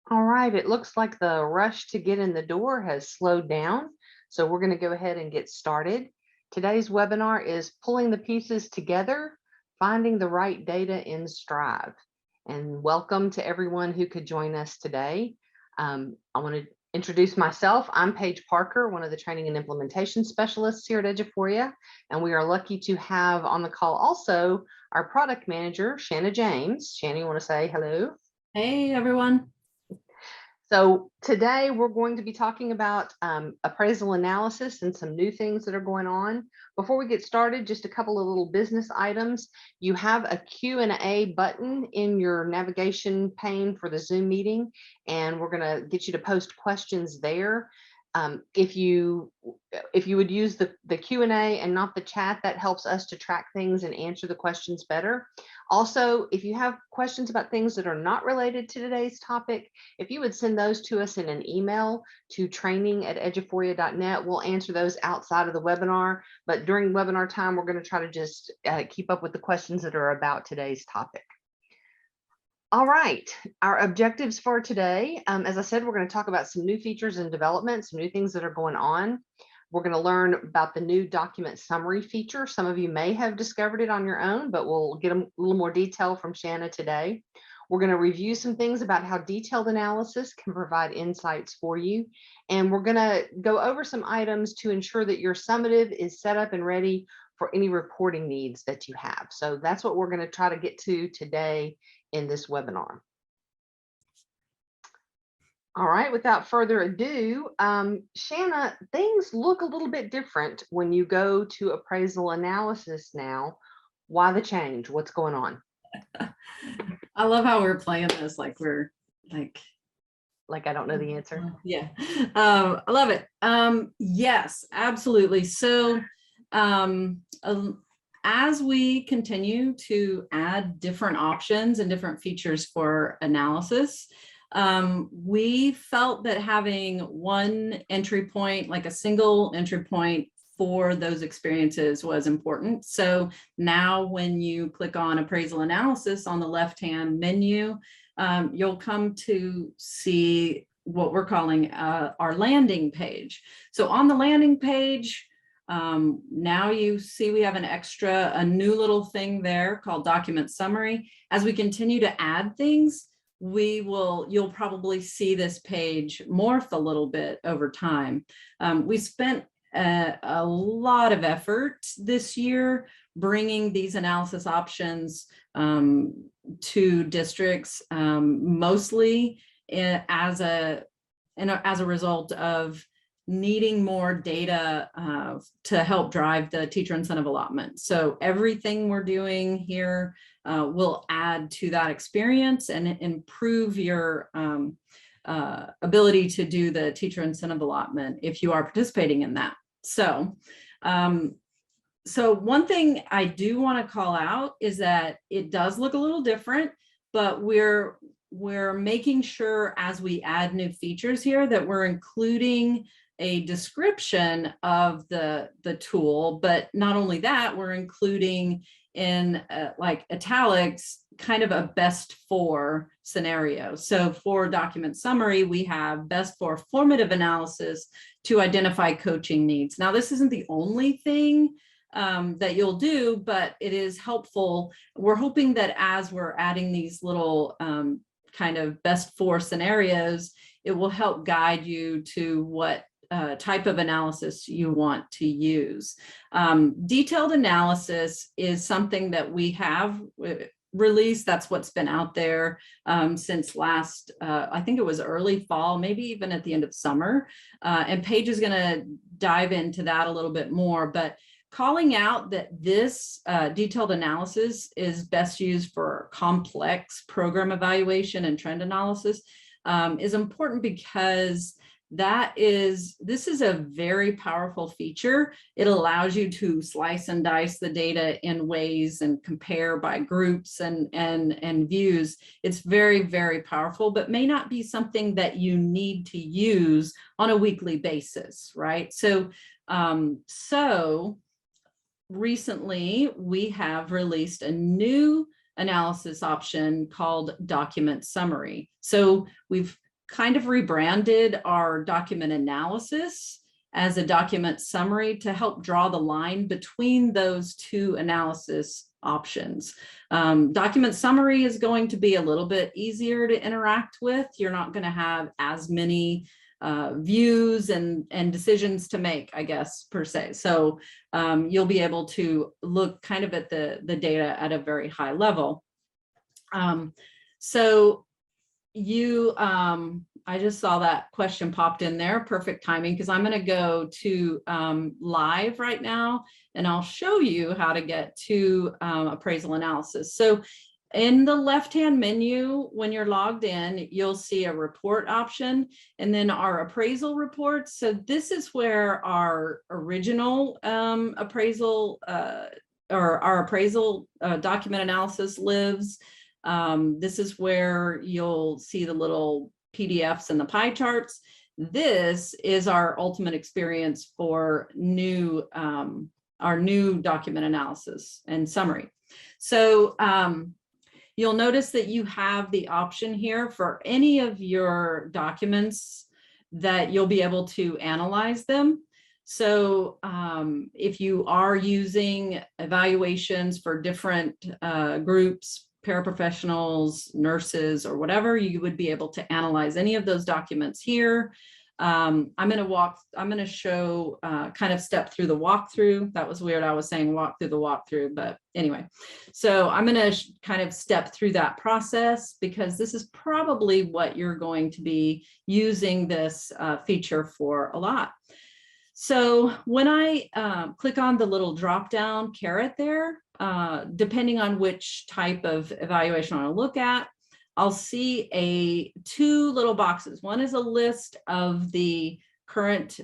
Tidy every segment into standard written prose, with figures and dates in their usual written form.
All right, it looks like the rush to get in the door has slowed down, so we're going to go ahead and get started. Today's webinar is Pulling the Pieces Together, Finding the Right Data in Strive. And welcome to everyone who could join us today. I want to introduce myself. I'm Paige Parker, one of the training and implementation specialists here at Eduphoria, and we are lucky to have on the call also our product manager, Shanna James. Shanna, you want to say hello? Hey, everyone. So today we're going to be talking about appraisal analysis and some new things that are going on. Before we get started, just a couple of little business items. You have a Q&A button in your navigation pane for the Zoom meeting, and we're going to get you to post questions there. If you would use the Q&A and not the chat, that helps us to track things and answer the questions better. Also, if you have questions about things that are not related to today's topic, if you would send those to us in an email to training@eduphoria.net, we'll answer those outside of the webinar. But during webinar time, we're going to try to just keep up with the questions that are about today's topic. All right, our objectives for today, as I said, we're going to talk about some new features and developments, some new things that are going on. We're going to learn about the new document summary feature. Some of you may have discovered it on your own, but we'll get a little more detail from Shanna today. We're going to review some things about how detailed analysis can provide insights for you. And we're going to go over some items to ensure that your summative is set up and ready for any reporting needs that you have. So that's what we're going to try to get to today in this webinar. All right, without further ado, Shanna, things look a little bit different when you go to appraisal analysis now. Why the change? What's going on? I love how we're playing this like we're like I don't know the answer. Yeah, I love it. Yes, absolutely. So as we continue to add different options and different features for analysis, we felt that having one entry point, like a single entry point for those experiences, was important. So now when you click on appraisal analysis on the left-hand menu, you'll come to see what we're calling our landing page. So on the landing page, now you see we have a new little thing there called document summary. As we continue to add things, you'll probably see this page morph a little bit over time. We spent a lot of effort this year bringing these analysis options to districts, mostly as a result of needing more data to help drive the teacher incentive allotment. So everything we're doing here will add to that experience and improve your ability to do the teacher incentive allotment if you are participating in that. So one thing I do want to call out is that it does look a little different, but we're making sure as we add new features here that we're including a description of the tool, but not only that, we're including in like italics kind of a best for scenario. So for document summary, we have best for formative analysis to identify coaching needs. Now, this isn't the only thing that you'll do, but it is helpful. We're hoping that as we're adding these little kind of best for scenarios, it will help guide you to what type of analysis you want to use. Detailed analysis is something that we have released. That's what's been out there since last, I think it was early fall, maybe even at the end of summer. And Paige is going to dive into that a little bit more, but calling out that this detailed analysis is best used for complex program evaluation and trend analysis is important because this is a very powerful feature. It allows you to slice and dice the data in ways and compare by groups and views. It's very, very powerful, but may not be something that you need to use on a weekly basis, right? So recently we have released a new analysis option called document summary. So we've kind of rebranded our document analysis as a document summary to help draw the line between those two analysis options. Document summary is going to be a little bit easier to interact with. You're not going to have as many views and decisions to make, I guess, per se. So you'll be able to look kind of at the data at a very high level. So you, I just saw that question popped in there. Perfect timing, because I'm going to go to live right now, and I'll show you how to get to appraisal analysis. So in the left-hand menu, when you're logged in, you'll see a report option, and then our appraisal reports. So this is where our original appraisal or our appraisal document analysis lives. This is where you'll see the little PDFs and the pie charts. This is our ultimate experience for our new document analysis and summary. So you'll notice that you have the option here for any of your documents that you'll be able to analyze them. So if you are using evaluations for different groups, paraprofessionals, nurses, or whatever, you would be able to analyze any of those documents here. I'm going to show kind of step through the walkthrough. That was weird. I was saying walk through the walkthrough, but anyway. So I'm going to kind of step through that process, because this is probably what you're going to be using this feature for a lot. So when I click on the little drop down caret there, depending on which type of evaluation I want to look at, I'll see two little boxes. One is a list of the current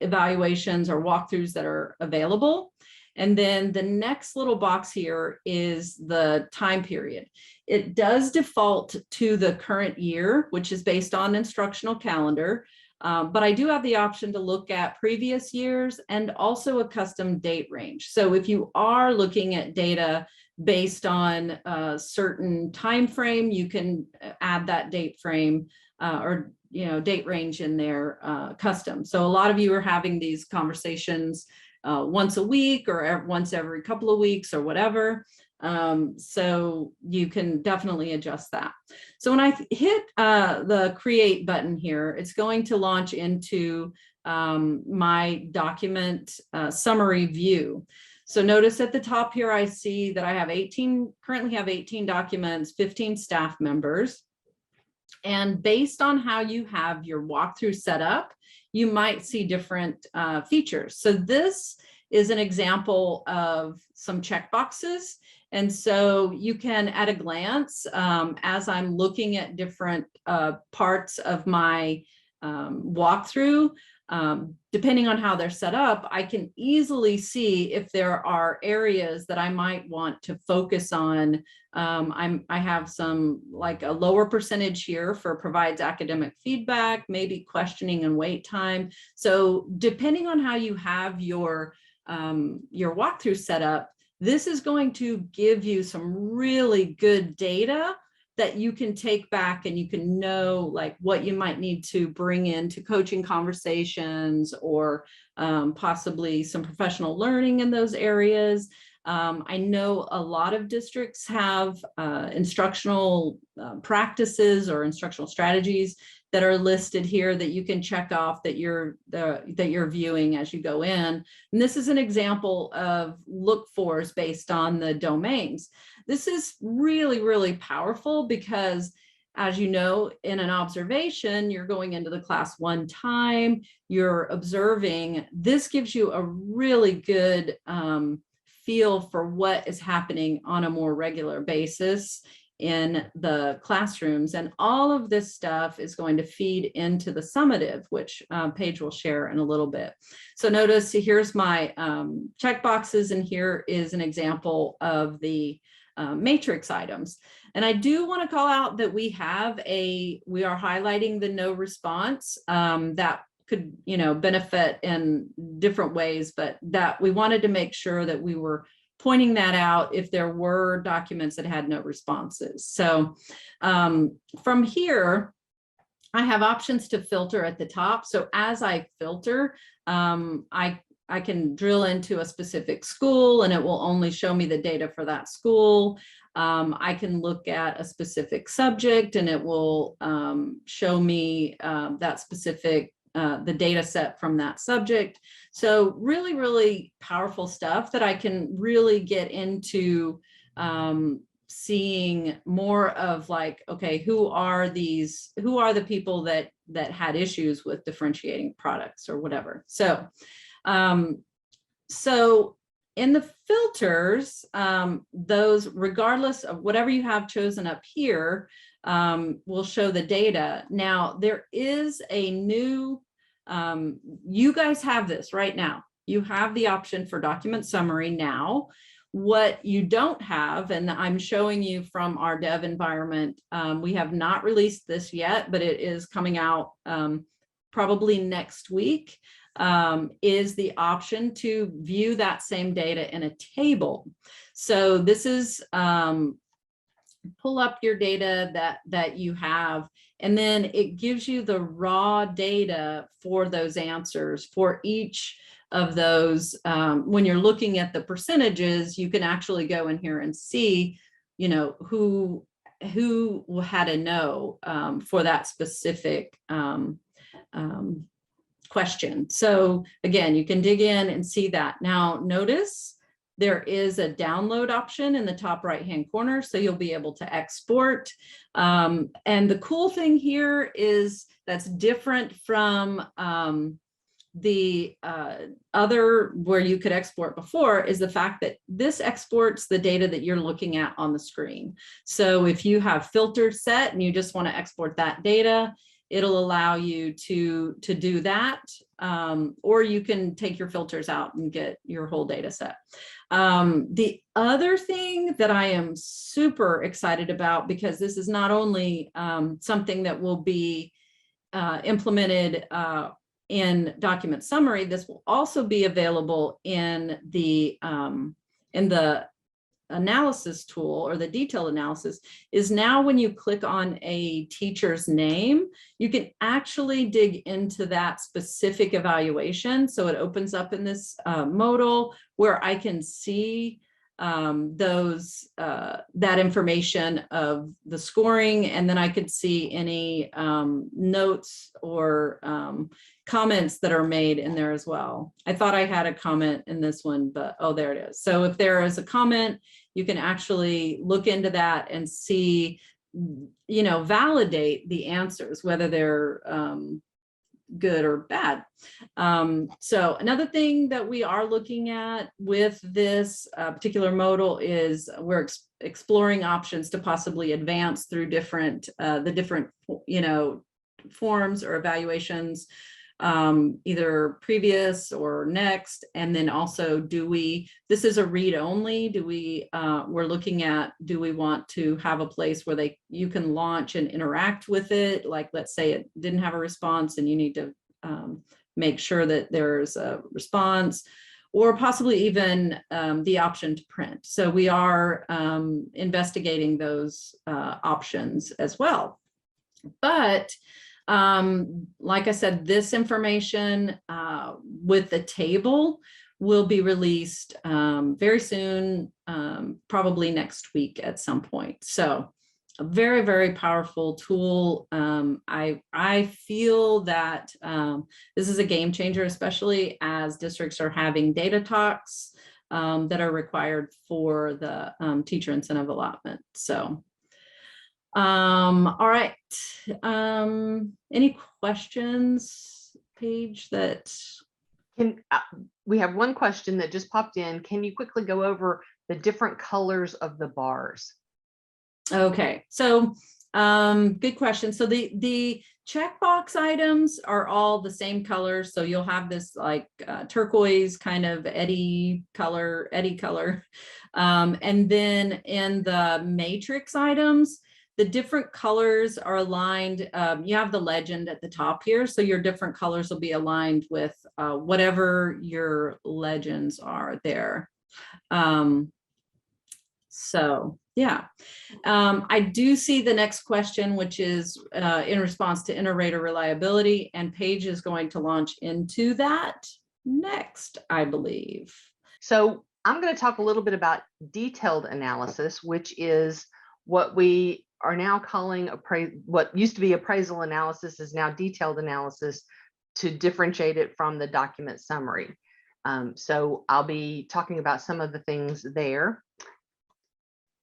evaluations or walkthroughs that are available. And then the next little box here is the time period. It does default to the current year, which is based on instructional calendar. But I do have the option to look at previous years and also a custom date range. So if you are looking at data based on a certain time frame, you can add that date frame or date range in there custom. So a lot of you are having these conversations once a week or once every couple of weeks or whatever. So you can definitely adjust that. So when I hit the create button here, it's going to launch into my document summary view. So notice at the top here, I see that I have currently have 18 documents, 15 staff members. And based on how you have your walkthrough set up, you might see different features. So this is an example of some checkboxes. And so you can, at a glance, as I'm looking at different parts of my walkthrough, depending on how they're set up, I can easily see if there are areas that I might want to focus on. I have some, like a lower percentage here for provides academic feedback, maybe questioning and wait time. So depending on how you have your walkthrough set up, this is going to give you some really good data that you can take back, and you can know like what you might need to bring into coaching conversations or possibly some professional learning in those areas. I know a lot of districts have instructional practices or instructional strategies that are listed here that you can check off that you're viewing as you go in. And this is an example of look fors based on the domains. This is really, really powerful because, as you know, in an observation, you're going into the class one time, you're observing. This gives you a really good feel for what is happening on a more regular basis in the classrooms. And all of this stuff is going to feed into the summative, which Paige will share in a little bit. So notice here's my checkboxes, and here is an example of the matrix items. And I do want to call out that we are highlighting the no response that could, benefit in different ways, but that we wanted to make sure that we were pointing that out if there were documents that had no responses. So from here, I have options to filter at the top. So as I filter, I can drill into a specific school and it will only show me the data for that school. I can look at a specific subject and it will show me that specific, the data set from that subject. So really, really powerful stuff that I can really get into seeing more of like, okay, who are the people that had issues with differentiating products or whatever. So so in the filters, those, regardless of whatever you have chosen up here, will show the data. Now there is a new, you guys have this right now. You have the option for document summary now. What you don't have, and I'm showing you from our dev environment, we have not released this yet, but it is coming out probably next week, is the option to view that same data in a table. So this is pull up your data that you have, and then it gives you the raw data for those answers for each of those. When you're looking at the percentages, you can actually go in here and see, you know, who had a no for that specific question. So again, you can dig in and see that. Now notice there is a download option in the top right hand corner, so you'll be able to export. And the cool thing here is that's different from the other where you could export before, is the fact that this exports the data that you're looking at on the screen. So if you have filters set and you just want to export that data, it'll allow you to do that, or you can take your filters out and get your whole data set. The other thing that I am super excited about, because this is not only something that will be implemented in document summary, this will also be available in the analysis tool, or the detailed analysis, is now when you click on a teacher's name, you can actually dig into that specific evaluation. So it opens up in this modal where I can see that information of the scoring, and then I could see any notes or comments that are made in there as well. I thought I had a comment in this one, but oh, there it is. So if there is a comment, you can actually look into that and see, you know, validate the answers, whether they're good or bad. So another thing that we are looking at with this particular modal is we're exploring options to possibly advance through different, the different, you know, forms or evaluations, either previous or next. And then also, this is a read only, we're looking at, do we want to have a place where you can launch and interact with it? Like, let's say it didn't have a response and you need to make sure that there's a response, or possibly even the option to print. So we are investigating those options as well. But like I said, this information with the table will be released very soon, probably next week at some point. So a very, very powerful tool. I feel that this is a game changer, especially as districts are having data talks that are required for the teacher incentive allotment. So all right. Any questions, Paige, that we have one question that just popped in. Can you quickly go over the different colors of the bars? Okay, so good question. So the checkbox items are all the same color. So you'll have this like turquoise kind of eddy color. And then in the matrix items, the different colors are aligned. You have the legend at the top here. So your different colors will be aligned with whatever your legends are there. So Yeah. I do see the next question, which is in response to inter-rater reliability, and Paige is going to launch into that next, I believe. So I'm going to talk a little bit about detailed analysis, which is what we are now calling what used to be appraisal analysis is now detailed analysis, to differentiate it from the document summary. So I'll be talking about some of the things there.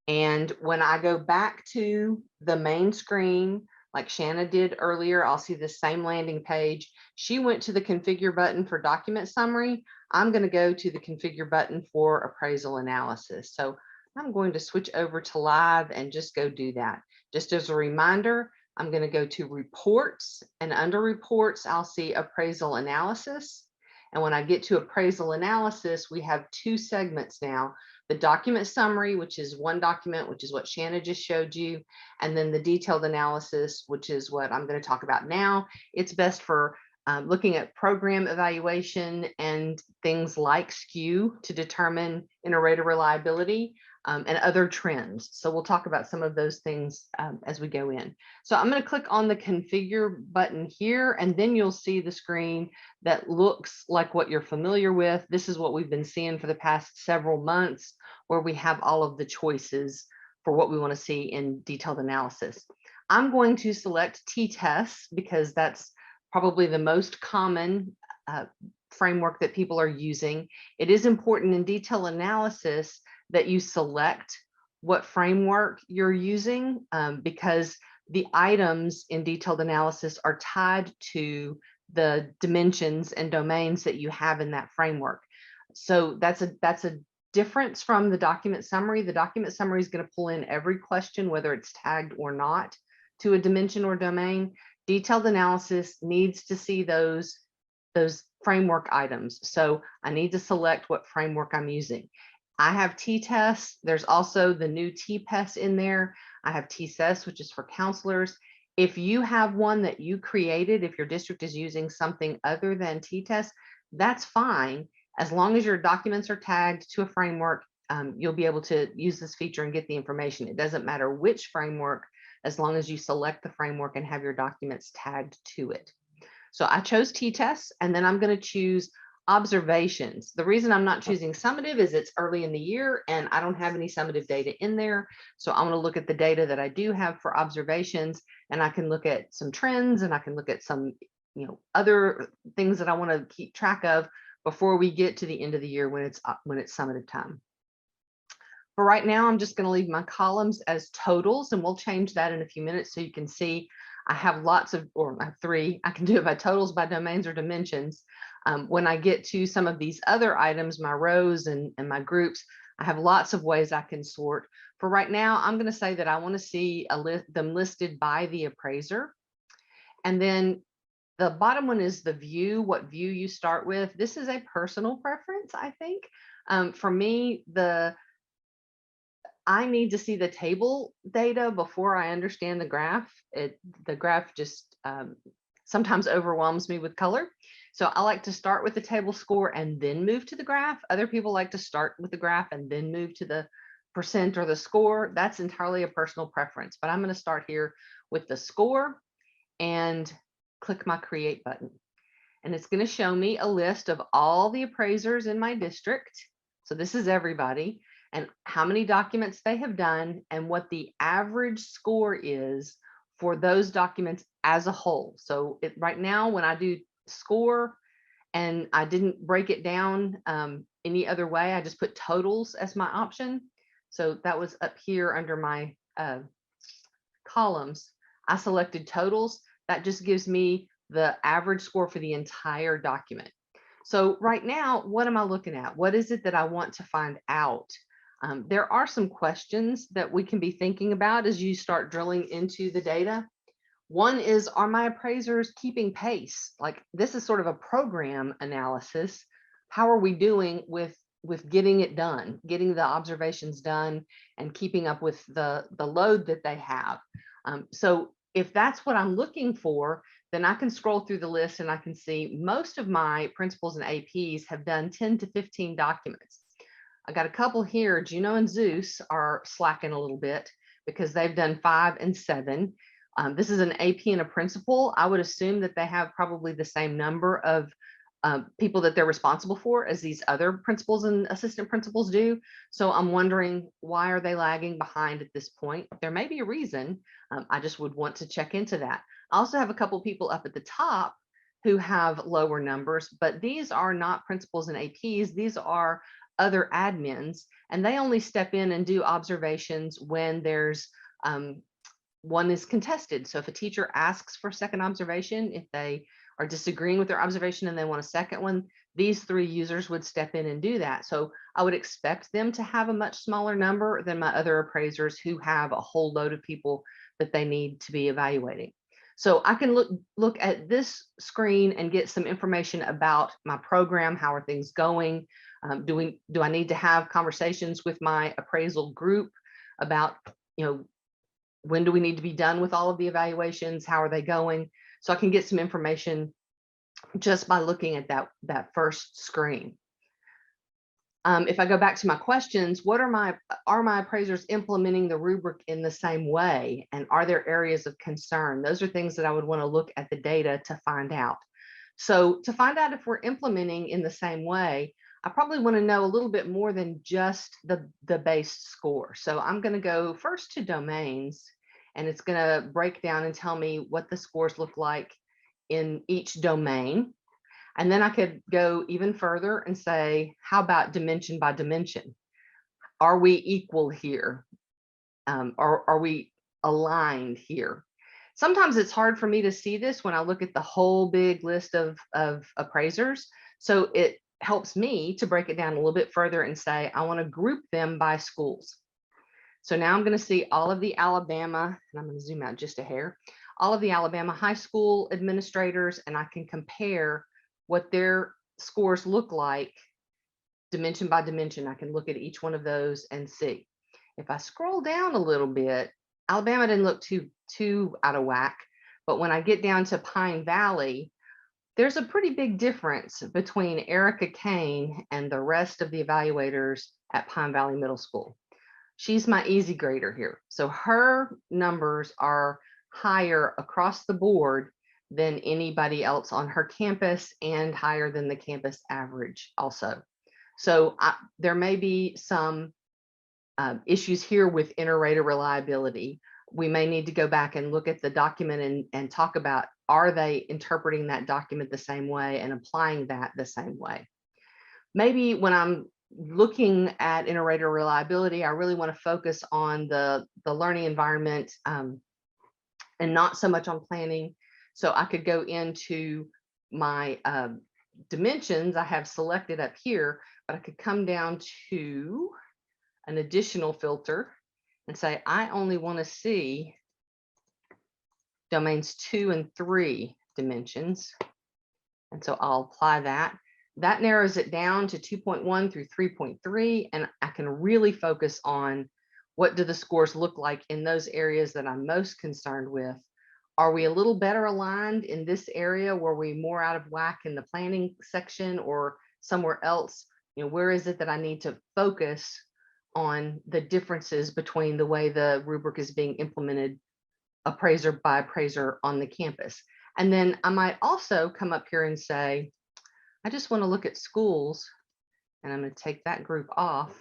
And when I go back to the main screen, like Shanna did earlier, I'll see the same landing page. She went to the configure button for document summary. I'm going to go to the configure button for appraisal analysis. So I'm going to switch over to live and just go do that. Just as a reminder, I'm going to go to reports, and under reports, I'll see appraisal analysis. And when I get to appraisal analysis, we have two segments now: the document summary, which is one document, which is what Shanna just showed you, and then the detailed analysis, which is what I'm going to talk about now. It's best for looking at program evaluation and things like skew to determine inter-rater reliability, and other trends. So we'll talk about some of those things as we go in. So I'm going to click on the configure button here, and then you'll see the screen that looks like what you're familiar with. This is what we've been seeing for the past several months, where we have all of the choices for what we want to see in detailed analysis. I'm going to select T-TESS because that's probably the most common framework that people are using. It is important in detailed analysis that you select what framework you're using, because the items in detailed analysis are tied to the dimensions and domains that you have in that framework. So that's a difference from the document summary. The document summary is going to pull in every question, whether it's tagged or not to a dimension or domain. Detailed analysis needs to see those framework items. So I need to select what framework I'm using. I have T-TESS. There's also the new T-TESS in there. I have T-TESS, which is for counselors. If you have one that you created, if your district is using something other than T-TESS, that's fine. As long as your documents are tagged to a framework, you'll be able to use this feature and get the information. It doesn't matter which framework, as long as you select the framework and have your documents tagged to it. So I chose T-TESS, and then I'm going to choose observations. The reason I'm not choosing summative is it's early in the year and I don't have any summative data in there. So I want to look at the data that I do have for observations, and I can look at some trends, and I can look at some, other things that I want to keep track of before we get to the end of the year when it's summative time. For right now, I'm just going to leave my columns as totals, and we'll change that in a few minutes so you can see I have lots of, or I have three. I can do it by totals, by domains, or dimensions. When I get to some of these other items, my rows and my groups, I have lots of ways I can sort. For right now, I'm going to say that I want to see them listed by the appraiser. And then the bottom one is the view, what view you start with. This is a personal preference, I think. For me, I need to see the table data before I understand the graph. The graph just sometimes overwhelms me with color. So I like to start with the table score and then move to the graph. Other people like to start with the graph and then move to the percent or the score. That's entirely a personal preference, but I'm going to start here with the score and click my create button. And it's going to show me a list of all the appraisers in my district. So this is everybody, and how many documents they have done and what the average score is for those documents as a whole. So right now, when I do score and I didn't break it down any other way, I just put totals as my option. So that was up here under my columns. I selected totals. That just gives me the average score for the entire document. So right now, what am I looking at? What is it that I want to find out? There are some questions that we can be thinking about as you start drilling into the data. One is, are my appraisers keeping pace? Like, this is sort of a program analysis. How are we doing with getting it done, getting the observations done, and keeping up with the load that they have? So if that's what I'm looking for, then I can scroll through the list and I can see most of my principals and APs have done 10 to 15 documents. I got a couple here. Juno and Zeus are slacking a little bit because they've done 5 and 7. This is an AP and a principal. I would assume that they have probably the same number of people that they're responsible for as these other principals and assistant principals do. So I'm wondering, why are they lagging behind at this point? There may be a reason. I just would want to check into that. I also have a couple people up at the top who have lower numbers, but these are not principals and APs. These are other admins, and they only step in and do observations when there's one is contested. So if a teacher asks for a second observation, if they are disagreeing with their observation and they want a second one, these 3 users would step in and do that. So I would expect them to have a much smaller number than my other appraisers who have a whole load of people that they need to be evaluating. So I can look at this screen and get some information about my program. How are things going? Do I need to have conversations with my appraisal group about, when do we need to be done with all of the evaluations? How are they going? So I can get some information just by looking at that first screen. If I go back to my questions, are my appraisers implementing the rubric in the same way? And are there areas of concern? Those are things that I would want to look at the data to find out. So to find out if we're implementing in the same way, I probably want to know a little bit more than just the base score. So I'm going to go first to domains, and it's going to break down and tell me what the scores look like in each domain. And then I could go even further and say, how about dimension by dimension? Are we equal here? Are we aligned here? Sometimes it's hard for me to see this when I look at the whole big list of appraisers. So it helps me to break it down a little bit further and say, I want to group them by schools. So now I'm going to see all of the Alabama, and I'm going to zoom out just a hair, all of the Alabama high school administrators, and I can compare what their scores look like dimension by dimension. I can look at each one of those and see. If I scroll down a little bit, Alabama didn't look too out of whack, but when I get down to Pine Valley, there's a pretty big difference between Erica Kane and the rest of the evaluators at Pine Valley Middle School. She's my easy grader here. So her numbers are higher across the board than anybody else on her campus and higher than the campus average also. So there may be some issues here with inter-rater reliability. We may need to go back and look at the document and talk about, are they interpreting that document the same way and applying that the same way? Maybe when I'm looking at inter-rater reliability, I really want to focus on the learning environment and not so much on planning. So I could go into my dimensions I have selected up here, but I could come down to an additional filter and say, I only want to see domains 2 and 3 dimensions. And so I'll apply that. That narrows it down to 2.1 through 3.3, and I can really focus on what do the scores look like in those areas that I'm most concerned with. Are we a little better aligned in this area? Were we more out of whack in the planning section or somewhere else? Where is it that I need to focus on the differences between the way the rubric is being implemented appraiser by appraiser on the campus? And then I might also come up here and say, I just want to look at schools, and I'm going to take that group off.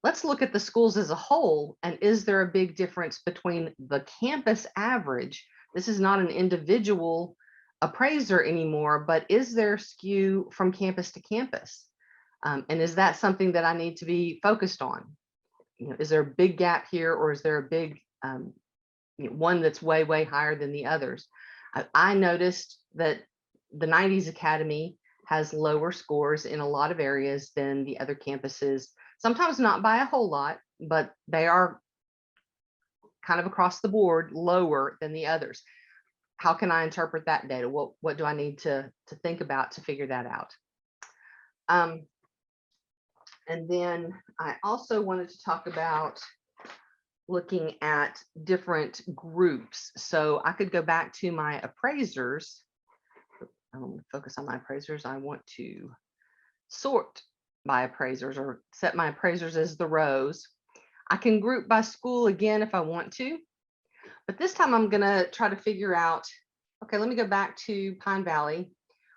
Let's look at the schools as a whole. And is there a big difference between the campus average? This is not an individual appraiser anymore, but is there skew from campus to campus? And is that something that I need to be focused on? Is there a big gap here, or is there a big one that's way, way higher than the others? I noticed that the 90s Academy has lower scores in a lot of areas than the other campuses, sometimes not by a whole lot, but they are kind of across the board lower than the others. How can I interpret that data? What do I need to think about to figure that out? And then I also wanted to talk about looking at different groups. So I could go back to my appraisers. I don't want to focus on my appraisers. I want to sort by appraisers or set my appraisers as the rows. I can group by school again if I want to, but this time I'm gonna try to figure out, okay, let me go back to Pine Valley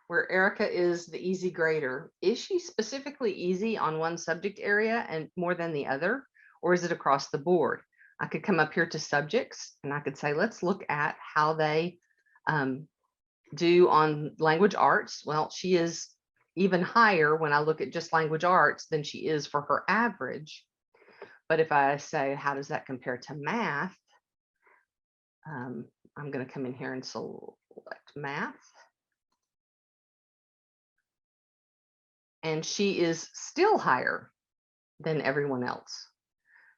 where Erica is the easy grader. Is she specifically easy on one subject area and more than the other, or is it across the board? I could come up here to subjects and I could say, let's look at how they do on language arts. Well, she is even higher when I look at just language arts than she is for her average. But if I say, how does that compare to math? I'm going to come in here and select math. And she is still higher than everyone else.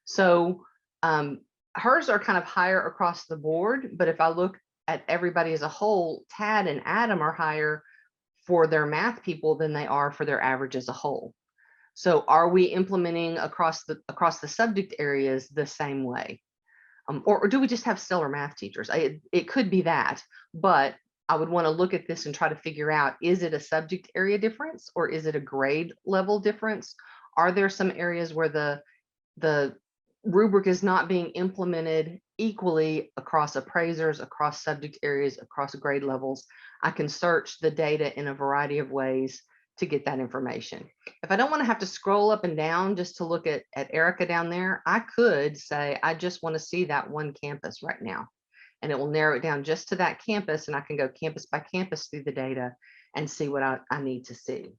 So hers are kind of higher across the board. But if I look at everybody as a whole, Tad and Adam are higher for their math people than they are for their average as a whole. So are we implementing across the subject areas the same way? Or do we just have stellar math teachers? It could be that, but I would want to look at this and try to figure out, is it a subject area difference or is it a grade level difference? Are there some areas where the rubric is not being implemented equally across appraisers, across subject areas, across grade levels? I can search the data in a variety of ways to get that information. If I don't want to have to scroll up and down just to look at Erica down there, I could say, I just want to see that one campus right now. And it will narrow it down just to that campus. And I can go campus by campus through the data and see what I need to see.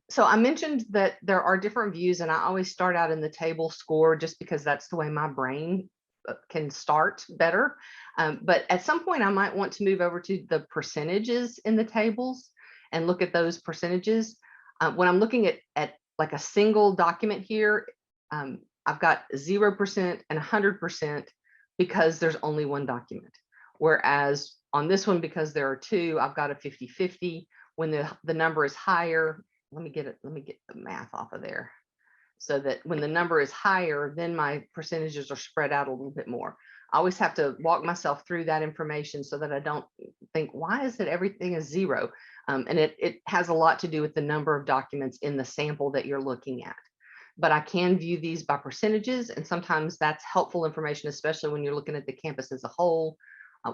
So I mentioned that there are different views, and I always start out in the table score just because that's the way my brain can start better. But at some point, I might want to move over to the percentages in the tables and look at those percentages. When I'm looking at like a single document here, I've got 0% and 100% because there's only one document. Whereas on this one, because there are two, I've got a 50-50. When the number is higher, let me get the math off of there, so that when the number is higher, then my percentages are spread out a little bit more. I always have to walk myself through that information so that I don't think, why is it everything is 0? And it has a lot to do with the number of documents in the sample that you're looking at. But I can view these by percentages, and sometimes that's helpful information, especially when you're looking at the campus as a whole.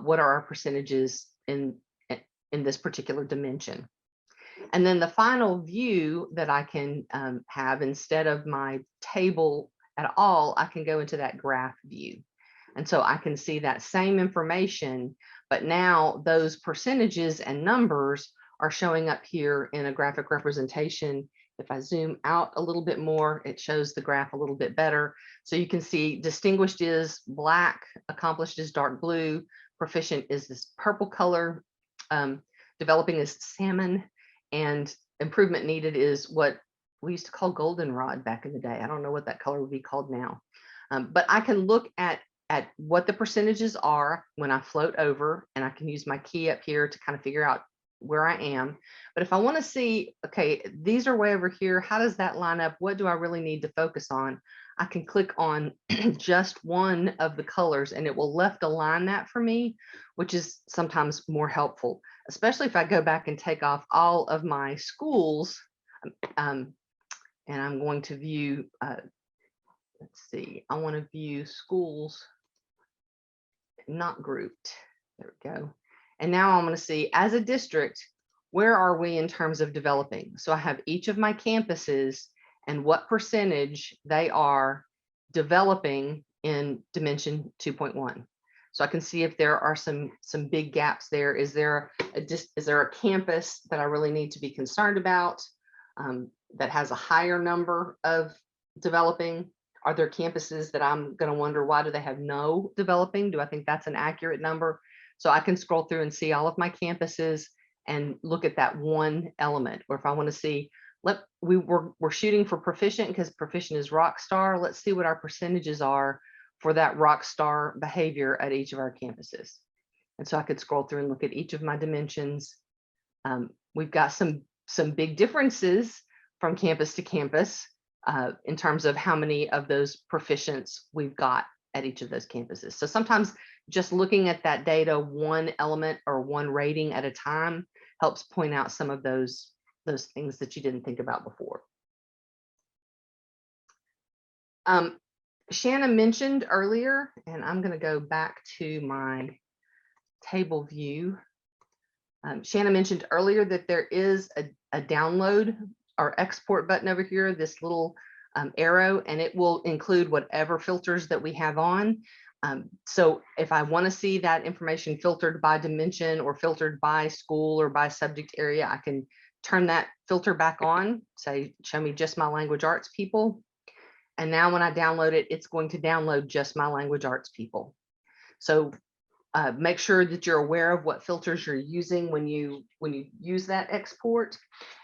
What are our percentages in this particular dimension? And then the final view that I can have, instead of my table at all, I can go into that graph view. And so I can see that same information, but now those percentages and numbers are showing up here in a graphic representation. If I zoom out a little bit more, it shows the graph a little bit better. So you can see distinguished is black, accomplished is dark blue, proficient is this purple color, developing is salmon, and improvement needed is what we used to call goldenrod back in the day. I don't know what that color would be called now. But I can look at what the percentages are when I float over, and I can use my key up here to kind of figure out where I am. But if I want to see, okay, these are way over here, how does that line up? What do I really need to focus on? I can click on just one of the colors and it will left align that for me, which is sometimes more helpful, especially if I go back and take off all of my schools. And I'm going to view, let's see, I want to view schools not grouped. There we go. And now I'm going to see, as a district, where are we in terms of developing? So I have each of my campuses and what percentage they are developing in dimension 2.1. So I can see if there are some big gaps there. Is there a campus that I really need to be concerned about that has a higher number of developing? Are there campuses that I'm going to wonder, why do they have no developing? Do I think that's an accurate number? So I can scroll through and see all of my campuses and look at that one element. Or if I want to see, we're shooting for proficient because proficient is rock star. Let's see what our percentages are for that rock star behavior at each of our campuses. And so I could scroll through and look at each of my dimensions. We've got some big differences from campus to campus in terms of how many of those proficients we've got at each of those campuses. So sometimes just looking at that data, one element or one rating at a time, helps point out some of those those things that you didn't think about before. Shanna mentioned earlier, and I'm going to go back to my table view. Shanna mentioned earlier that there is a download or export button over here, this little arrow, and it will include whatever filters that we have on. So if I want to see that information filtered by dimension or filtered by school or by subject area, I can turn that filter back on, say, show me just my language arts people. And now when I download it, it's going to download just my language arts people. So make sure that you're aware of what filters you're using when you use that export.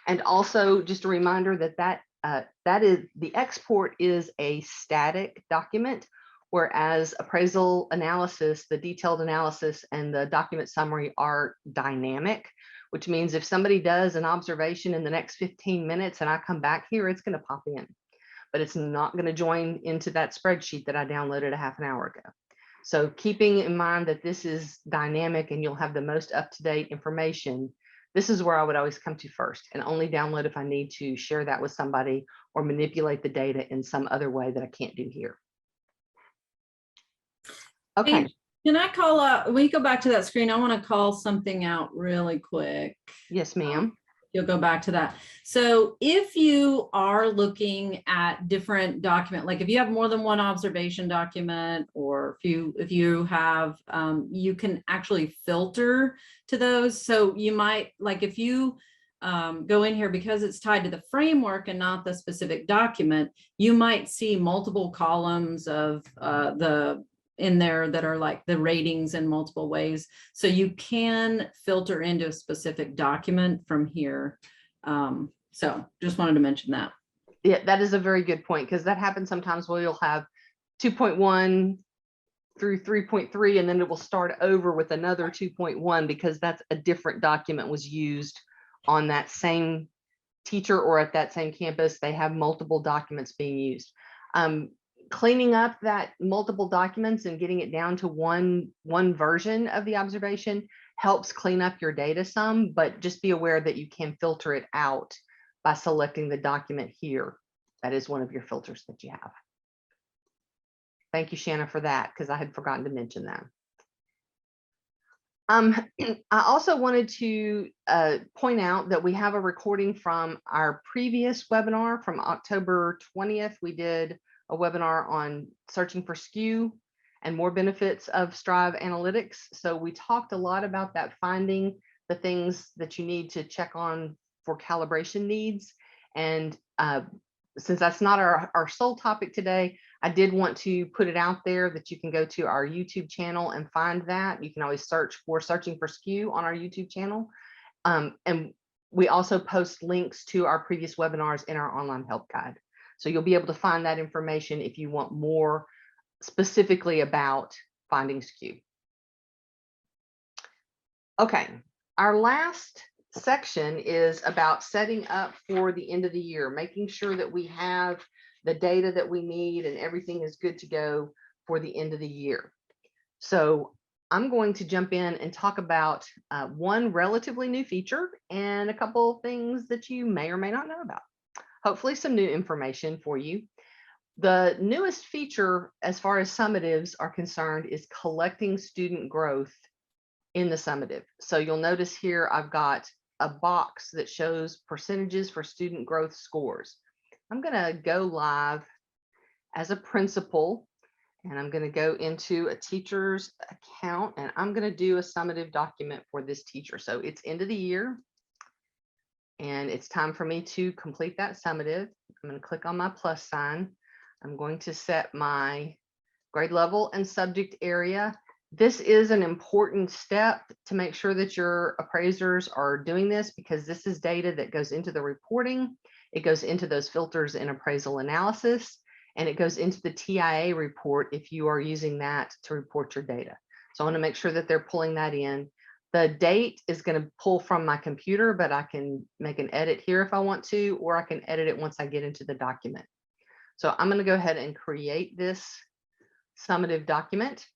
And also just a reminder that the export is a static document, whereas appraisal analysis, the detailed analysis and the document summary are dynamic, which means if somebody does an observation in the next 15 minutes and I come back here, it's going to pop in, but it's not going to join into that spreadsheet that I downloaded a half an hour ago. So keeping in mind that this is dynamic and you'll have the most up-to-date information, this is where I would always come to first, and only download if I need to share that with somebody or manipulate the data in some other way that I can't do here. Okay. Hey, can I call out, when you go back to that screen, I want to call something out really quick. Yes, ma'am. You'll go back to that. So if you are looking at different document, like if you have more than one observation document, or if you have, you can actually filter to those. So you might, like if you go in here, because it's tied to the framework and not the specific document, you might see multiple columns of in there that are like the ratings in multiple ways. So you can filter into a specific document from here. So just wanted to mention that. Yeah, that is a very good point, because that happens sometimes where you'll have 2.1 through 3.3, and then it will start over with another 2.1 because that's a different document was used on that same teacher or at that same campus. They have multiple documents being used. Cleaning up that multiple documents and getting it down to one version of the observation helps clean up your data some, but just be aware that you can filter it out by selecting the document here. That is one of your filters that you have. Thank you, Shanna, for that, because I had forgotten to mention that. I also wanted to point out that we have a recording from our previous webinar from October 20th. We did a webinar on searching for skew and more benefits of Strive Analytics. So we talked a lot about that, finding the things that you need to check on for calibration needs. And since that's not our sole topic today, I did want to put it out there that you can go to our YouTube channel and find that. You can always search for searching for skew on our YouTube channel. And we also post links to our previous webinars in our online help guide. So you'll be able to find that information if you want more specifically about finding skew. Okay, our last section is about setting up for the end of the year, making sure that we have the data that we need and everything is good to go for the end of the year. So I'm going to jump in and talk about one relatively new feature and a couple of things that you may or may not know about. Hopefully some new information for you. The newest feature, as far as summatives are concerned, is collecting student growth in the summative. So you'll notice here, I've got a box that shows percentages for student growth scores. I'm going to go live as a principal, and I'm going to go into a teacher's account, and I'm going to do a summative document for this teacher. So it's end of the year, and it's time for me to complete that summative. I'm going to click on my plus sign. I'm going to set my grade level and subject area. This is an important step to make sure that your appraisers are doing this, because this is data that goes into the reporting. It goes into those filters in appraisal analysis, and it goes into the TIA report if you are using that to report your data. So I want to make sure that they're pulling that in. The date is going to pull from my computer, but I can make an edit here if I want to, or I can edit it once I get into the document. So I'm going to go ahead and create this summative document.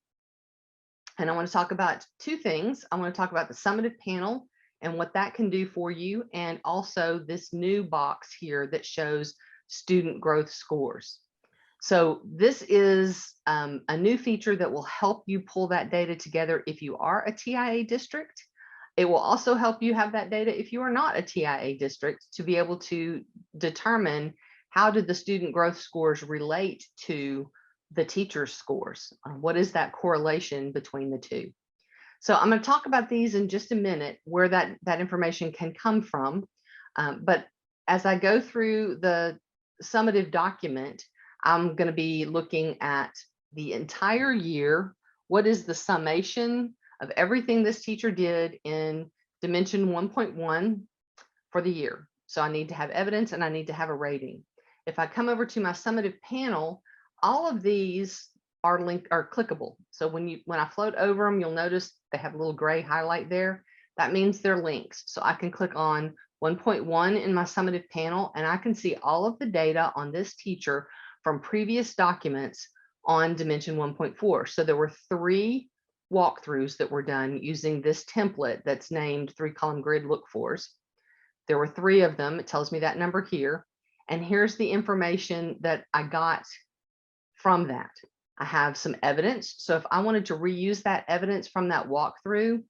And I want to talk about two things. I want to talk about the summative panel and what that can do for you, and also this new box here that shows student growth scores. So this is a new feature that will help you pull that data together if you are a TIA district. It will also help you have that data if you are not a TIA district, to be able to determine how did the student growth scores relate to the teacher's scores. What is that correlation between the two? So I'm going to talk about these in just a minute, where that information can come from. But as I go through the summative document, I'm going to be looking at the entire year. What is the summation of everything this teacher did in dimension 1.1 for the year? So I need to have evidence and I need to have a rating. If I come over to my summative panel, all of these are clickable. So when I float over them, you'll notice they have a little gray highlight there. That means they're links. So I can click on 1.1 in my summative panel, and I can see all of the data on this teacher from previous documents on dimension 1.4. So there were 3 walkthroughs that were done using this template that's named 3-column grid look-fors. There were 3 of them. It tells me that number here. And here's the information that I got from that. I have some evidence. So if I wanted to reuse that evidence from that walkthrough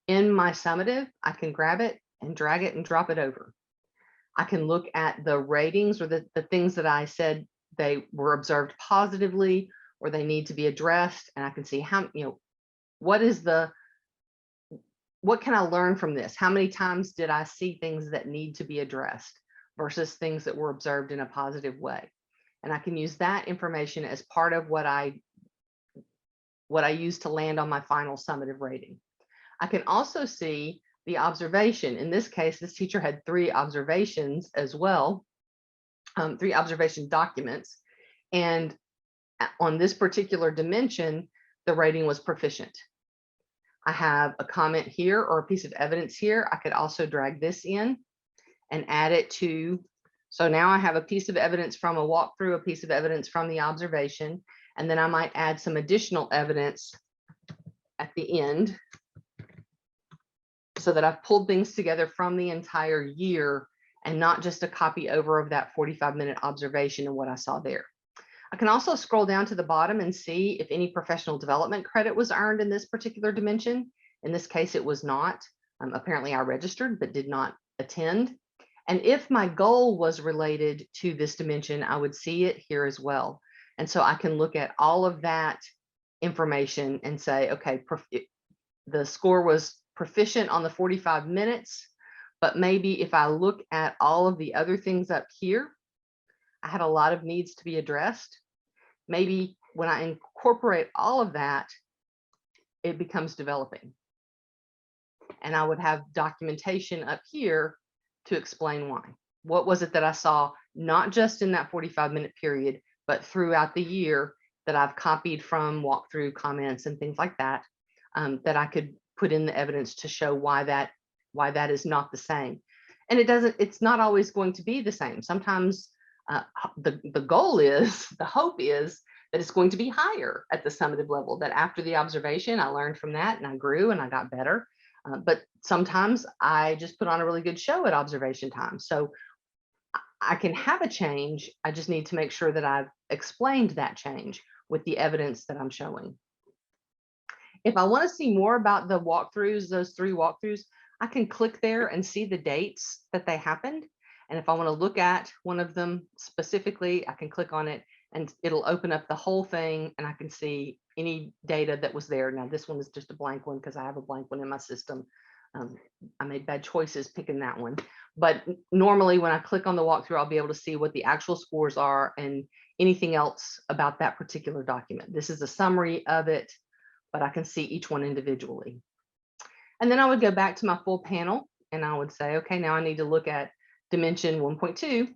in my summative, I can grab it and drag it and drop it over. I can look at the ratings, or the things that I said they were observed positively or they need to be addressed. And I can see how, what can I learn from this? How many times did I see things that need to be addressed versus things that were observed in a positive way? And I can use that information as part of what I use to land on my final summative rating. I can also see the observation. In this case, this teacher had 3 observations as well, 3 observation documents. And on this particular dimension, the rating was proficient. I have a comment here or a piece of evidence here. I could also drag this in and add it to. So now I have a piece of evidence from a walkthrough, a piece of evidence from the observation, and then I might add some additional evidence at the end, so that I've pulled things together from the entire year and not just a copy over of that 45-minute observation and what I saw there. I can also scroll down to the bottom and see if any professional development credit was earned in this particular dimension. In this case, it was not. Apparently I registered but did not attend. And if my goal was related to this dimension, I would see it here as well. And so I can look at all of that information and say, okay, the score was proficient on the 45 minutes, but maybe if I look at all of the other things up here, I had a lot of needs to be addressed. Maybe when I incorporate all of that, it becomes developing. And I would have documentation up here to explain why. What was it that I saw, not just in that 45-minute period, but throughout the year, that I've copied from walkthrough comments and things like that, that I could put in the evidence to show why that is not the same. And it's not always going to be the same. Sometimes the goal is, the hope is that it's going to be higher at the summative level, that after the observation, I learned from that and I grew and I got better. But sometimes I just put on a really good show at observation time. So I can have a change. I just need to make sure that I've explained that change with the evidence that I'm showing. If I want to see more about the walkthroughs, those 3 walkthroughs, I can click there and see the dates that they happened. And if I want to look at one of them specifically, I can click on it and it'll open up the whole thing and I can see any data that was there. Now, this one is just a blank one because I have a blank one in my system. I made bad choices picking that one. But normally when I click on the walkthrough, I'll be able to see what the actual scores are and anything else about that particular document. This is a summary of it, but I can see each one individually. And then I would go back to my full panel and I would say, okay, now I need to look at dimension 1.2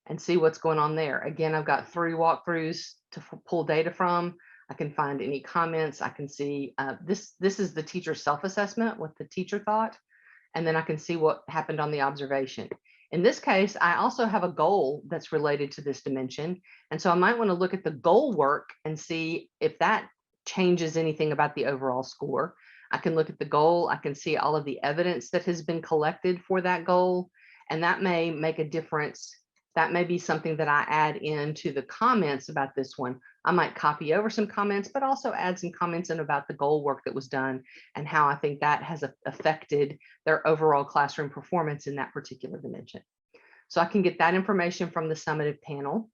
and see what's going on there. Again, I've got 3 walkthroughs to pull data from. I can find any comments. I can see this is the teacher self-assessment, what the teacher thought. And then I can see what happened on the observation. In this case, I also have a goal that's related to this dimension. And so I might want to look at the goal work and see if that changes anything about the overall score. I can look at the goal. I can see all of the evidence that has been collected for that goal, and that may make a difference. That may be something that I add into the comments about this one. I might copy over some comments, but also add some comments in about the goal work that was done and how I think that has affected their overall classroom performance in that particular dimension. So I can get that information from the summative panel.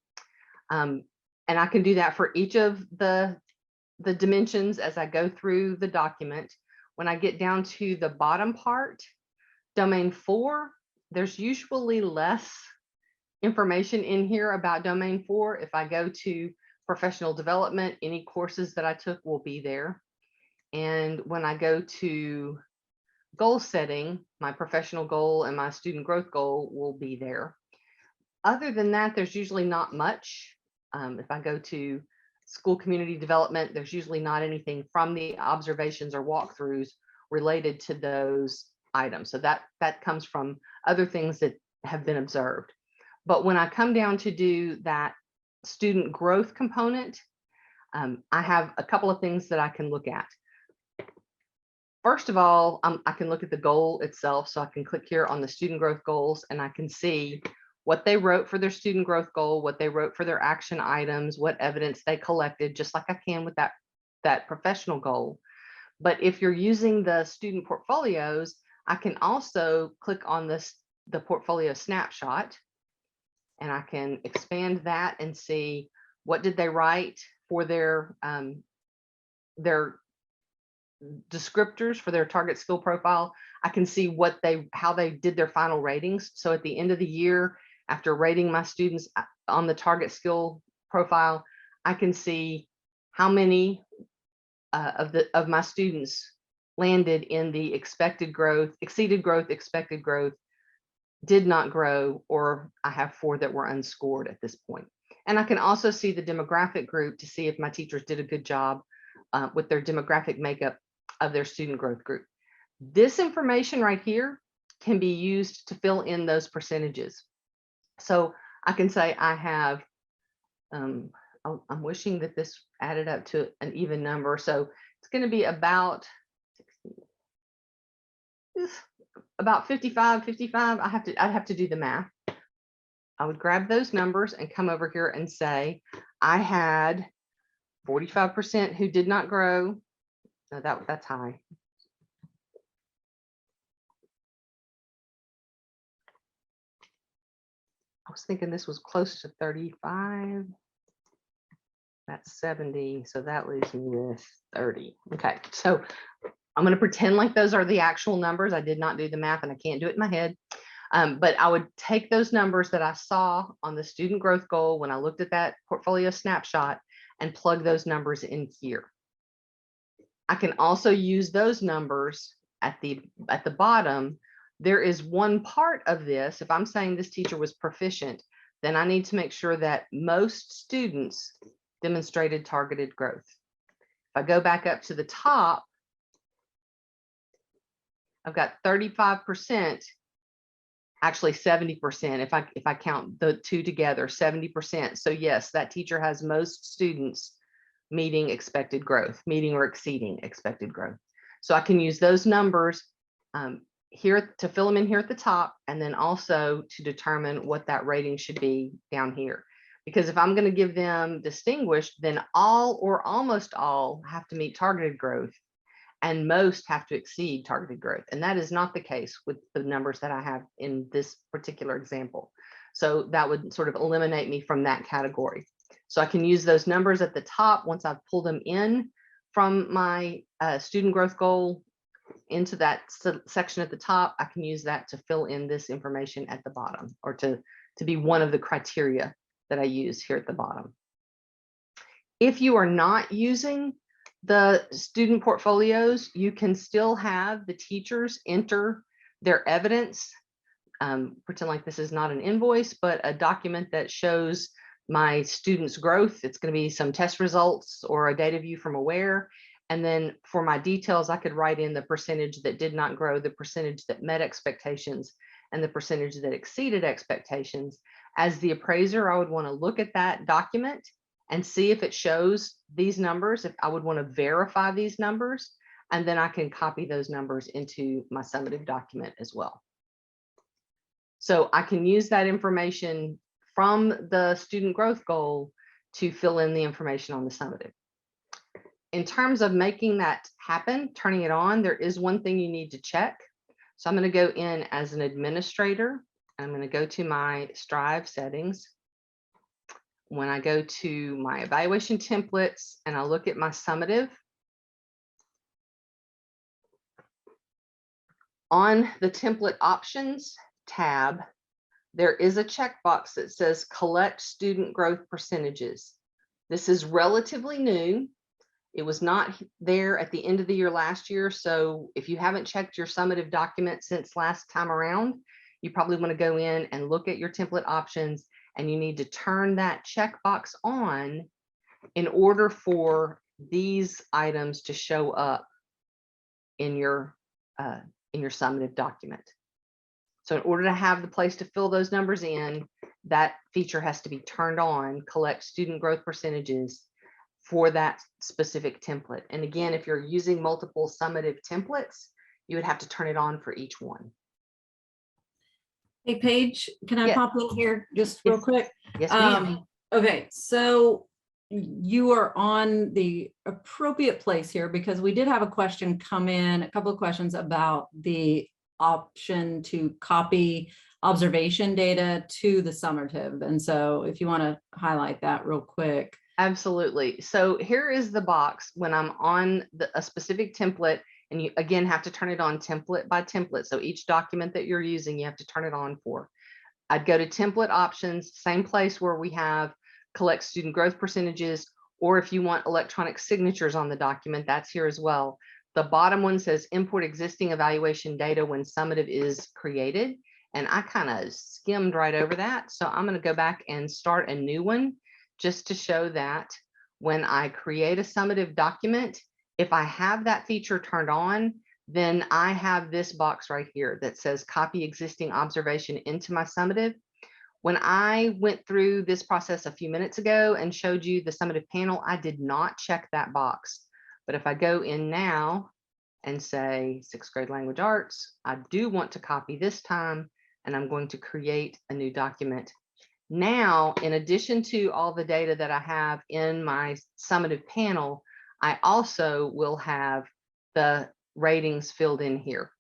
And I can do that for each of the dimensions as I go through the document. When I get down to the bottom part, domain 4, there's usually less information in here about domain 4. If I go to professional development, any courses that I took will be there. And when I go to goal setting, my professional goal and my student growth goal will be there. Other than that, there's usually not much. If I go to school community development, there's usually not anything from the observations or walkthroughs related to those items. So that comes from other things that have been observed. But when I come down to do that student growth component, I have a couple of things that I can look at. First of all, I can look at the goal itself. So I can click here on the student growth goals, and I can see what they wrote for their student growth goal, what they wrote for their action items, what evidence they collected, just like I can with that professional goal. But if you're using the student portfolios, I can also click on the portfolio snapshot, and I can expand that and see what did they write for their descriptors for their target skill profile. I can see how they did their final ratings. So at the end of the year, after rating my students on the target skill profile, I can see how many of my students landed in the expected growth, exceeded growth, expected growth, did not grow, or I have 4 that were unscored at this point. And I can also see the demographic group to see if my teachers did a good job with their demographic makeup of their student growth group. This information right here can be used to fill in those percentages. So I can say I have, I'm wishing that this added up to an even number. So it's going to be about 55. I'd have to do the math. I would grab those numbers and come over here and say, I had 45% who did not grow. No, that's high. I was thinking this was close to 35. That's 70. So that leaves me with 30. Okay. So I'm going to pretend like those are the actual numbers. I did not do the math and I can't do it in my head. But I would take those numbers that I saw on the student growth goal when I looked at that portfolio snapshot and plug those numbers in here. I can also use those numbers at the bottom. There is one part of this. If I'm saying this teacher was proficient, then I need to make sure that most students demonstrated targeted growth. If I go back up to the top, I've got 35%, actually 70%. If I count the two together, 70%. So yes, that teacher has most students meeting expected growth, meeting or exceeding expected growth. So I can use those numbers here to fill them in here at the top, and then also to determine what that rating should be down here. Because if I'm going to give them distinguished, then all or almost all have to meet targeted growth, and most have to exceed targeted growth. And that is not the case with the numbers that I have in this particular example. So that would sort of eliminate me from that category. So I can use those numbers at the top once I've pulled them in from my student growth goal into that section at the top. I can use that to fill in this information at the bottom, or to be one of the criteria that I use here at the bottom. If you are not using the student portfolios, you can still have the teachers enter their evidence. Pretend like this is not an invoice, but a document that shows my students' growth. It's going to be some test results or a data view from Aware. And then for my details, I could write in the percentage that did not grow, the percentage that met expectations, and the percentage that exceeded expectations. As the appraiser, I would want to look at that document and see if it shows these numbers, if I would want to verify these numbers, and then I can copy those numbers into my summative document as well. So I can use that information from the student growth goal to fill in the information on the summative. In terms of making that happen, turning it on, there is one thing you need to check. So I'm going to go in as an administrator. I'm going to go to my Strive settings. When I go to my evaluation templates and I look at my summative, on the template options tab, there is a checkbox that says collect student growth percentages. This is relatively new. It was not there at the end of the year last year. So if you haven't checked your summative document since last time around, you probably want to go in and look at your template options, and you need to turn that checkbox on in order for these items to show up in your summative document. So in order to have the place to fill those numbers in, that feature has to be turned on, collect student growth percentages for that specific template. And again, if you're using multiple summative templates, you would have to turn it on for each one. Hey, Paige, can I Yes. pop in here just real Yes. quick? Yes, ma'am. Okay, so you are on the appropriate place here, because we did have a question come in, a couple of questions about the option to copy observation data to the summative. And so if you want to highlight that real quick. Absolutely. So here is the box when I'm on a specific template, and you again have to turn it on template by template. So each document that you're using, you have to turn it on for. I'd go to template options, same place where we have collect student growth percentages, or if you want electronic signatures on the document, that's here as well. The bottom one says import existing evaluation data when summative is created. And I kind of skimmed right over that. So I'm going to go back and start a new one just to show that when I create a summative document, if I have that feature turned on, then I have this box right here that says copy existing observation into my summative. When I went through this process a few minutes ago and showed you the summative panel, I did not check that box. But if I go in now and say 6th grade language arts, I do want to copy this time, and I'm going to create a new document. Now, in addition to all the data that I have in my summative panel, I also will have the ratings filled in here.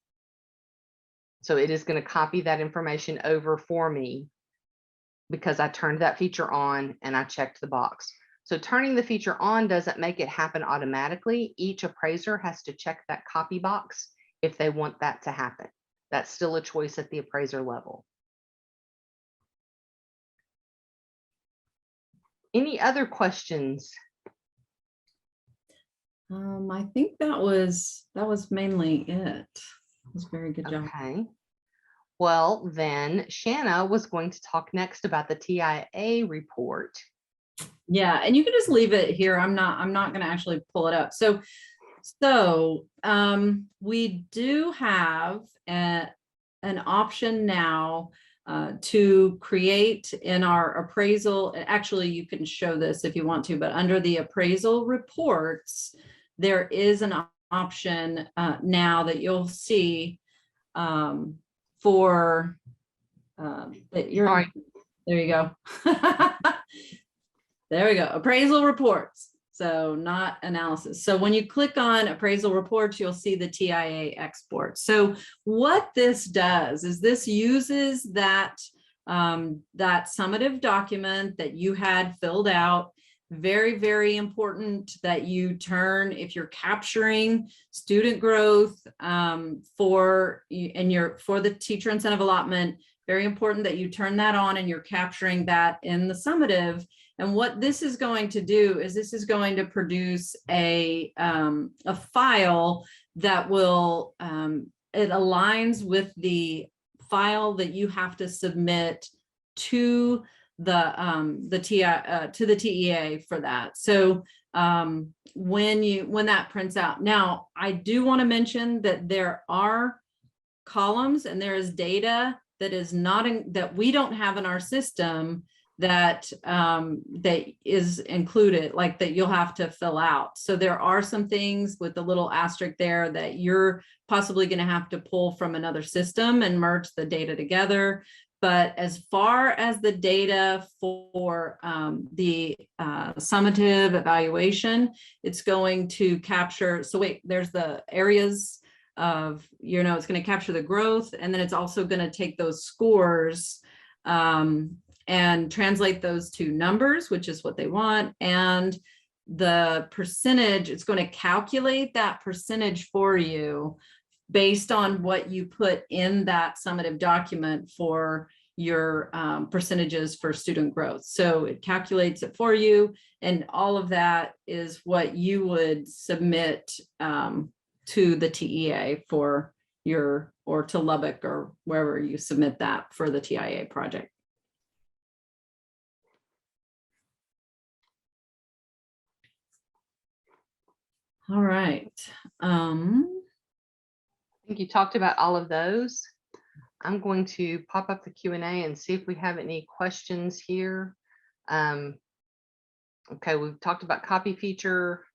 So it is going to copy that information over for me because I turned that feature on and I checked the box. So turning the feature on doesn't make it happen automatically. Each appraiser has to check that copy box if they want that to happen. That's still a choice at the appraiser level. Any other questions? I think that was mainly it. It was a very good job. Okay. Well, then Shanna was going to talk next about the TIA report. Yeah, and you can just leave it here. I'm not going to actually pull it up. So we do have an option now to create in our appraisal. Actually, you can show this if you want to, but under the appraisal reports, there is an option now that you'll see for that you're. All right. There you go. There we go. Appraisal reports. So not analysis. So when you click on appraisal reports, you'll see the TIA export. So what this does is this uses that summative document that you had filled out. Very, very important that you turn, if you're capturing student growth for the teacher incentive allotment, very important that you turn that on and you're capturing that in the summative. And what this is going to do is this is going to produce a file that will, it aligns with the file that you have to submit to the TEA for that. So when that prints out. Now, I do want to mention that there are columns and there is data that is not that we don't have in our system that that is included, like that you'll have to fill out. So there are some things with the little asterisk there that you're possibly going to have to pull from another system and merge the data together. But as far as the data for the summative evaluation, it's going to capture, so wait, there's the areas of, you know, it's going to capture the growth, and then it's also going to take those scores and translate those to numbers, which is what they want. And the percentage, it's going to calculate that percentage for you based on what you put in that summative document for your percentages for student growth. So it calculates it for you, and all of that is what you would submit to the TEA for your, or to Lubbock or wherever you submit that for the TIA project. All right. I think you talked about all of those. I'm going to pop up the Q&A and see if we have any questions here. Okay, we've talked about copy feature.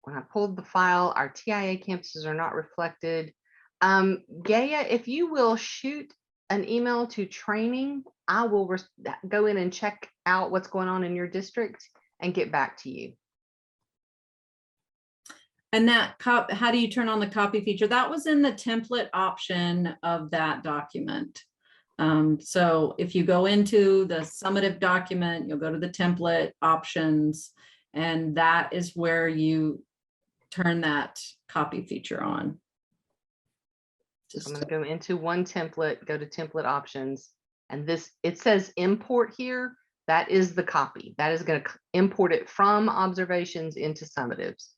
When I pulled the file, our TIA campuses are not reflected. Gaia, if you will shoot an email to training, I will go in and check out what's going on in your district and get back to you. And that how do you turn on the copy feature? That was in the template option of that document. So if you go into the summative document, you'll go to the template options, and that is where you turn that copy feature on. I'm going to go into one template, go to template options, and this, it says import here. That is the copy. That is going to import it from observations into summatives.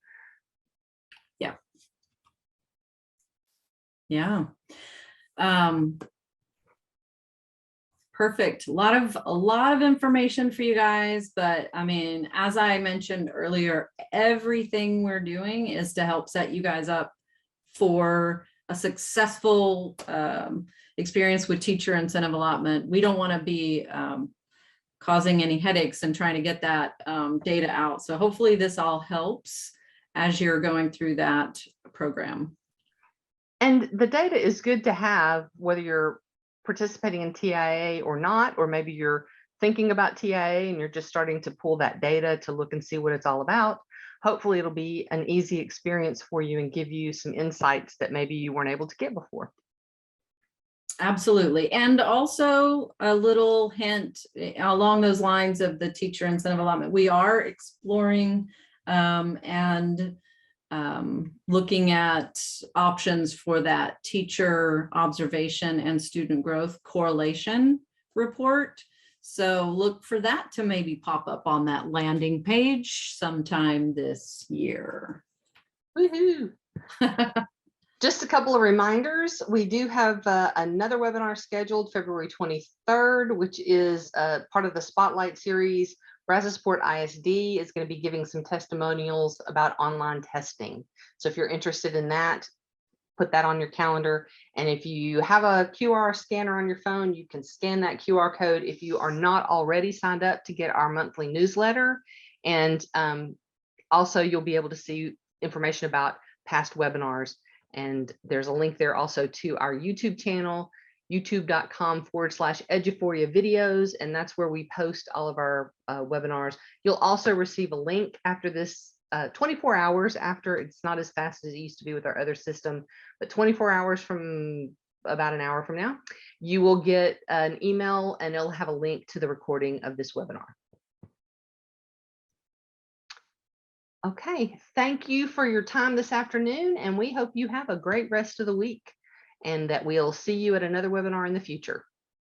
Yeah. Yeah. Perfect. A lot of information for you guys, but I mean, as I mentioned earlier, everything we're doing is to help set you guys up for a successful experience with teacher incentive allotment. We don't want to be causing any headaches and trying to get that data out. So hopefully this all helps as you're going through that program. And the data is good to have, whether you're participating in TIA or not, or maybe you're thinking about TIA and you're just starting to pull that data to look and see what it's all about. Hopefully it'll be an easy experience for you and give you some insights that maybe you weren't able to get before. Absolutely. And also a little hint along those lines of the teacher incentive allotment. We are exploring and looking at options for that teacher observation and student growth correlation report. So look for that to maybe pop up on that landing page sometime this year. Woohoo! Just a couple of reminders. We do have another webinar scheduled February 23rd, which is part of the Spotlight series. Brazosport ISD is going to be giving some testimonials about online testing. So if you're interested in that, put that on your calendar. And if you have a QR scanner on your phone, you can scan that QR code if you are not already signed up to get our monthly newsletter. And also you'll be able to see information about past webinars. And there's a link there also to our YouTube channel, youtube.com/Eduphoria videos. And that's where we post all of our webinars. You'll also receive a link after this 24 hours after. It's not as fast as it used to be with our other system, but 24 hours from about an hour from now, you will get an email and it'll have a link to the recording of this webinar. Okay, thank you for your time this afternoon, and we hope you have a great rest of the week and that we'll see you at another webinar in the future.